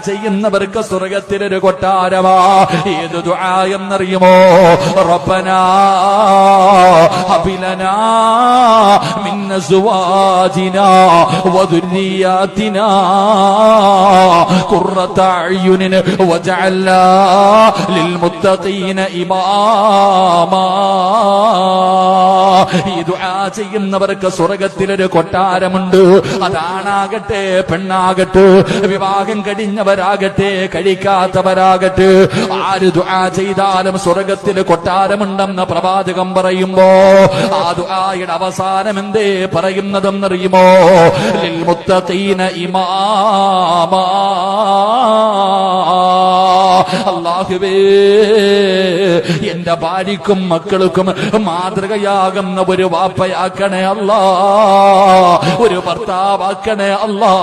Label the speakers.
Speaker 1: ചെയ്യുന്നവർക്ക് സ്വർഗത്തിലൊരു കൊട്ടാരമാ. ഏത് ദുആ എന്നറിയുമോ? റബ്ബനാ ഹബിലനാ മിൻ അസ്വാജിനാ വദുരിയാതിനാ ഖുർറത അയ്യുനിൻ വജഅൽനാ ലിൽമുത്തഖീന ഇമാമാ. ഈ ദുആ ചെയ്യുന്നവർക്ക് സ്വർഗത്തിലൊരു കൊട്ടാരമുണ്ട്. അതാണാകട്ടെ പെണ്ണാകട്ടെ, വിവാഹം കഴിഞ്ഞവരാകട്ടെ കഴിക്കാത്തവരാകട്ടെ, ആര് ദുആ ചെയ്താലും സ്വർഗത്തിൽ കൊട്ടാരമുണ്ടെന്ന് പ്രവാചകം പറയുമ്പോ ആ ദുആയുടെ അവസാനം എന്തേ പറയുന്നതെന്നറിയുമോ? ലിൽ മുത്തഖീന ഇമാമാ. അല്ലാഹുവേ, എന്റെ ഭാര്യക്കും മക്കൾക്കും മാതൃകയാകുന്ന ഒരു വാപ്പയാക്കണേ അല്ലാ, ഒരു ഭർത്താവാക്കണേ അല്ലാ.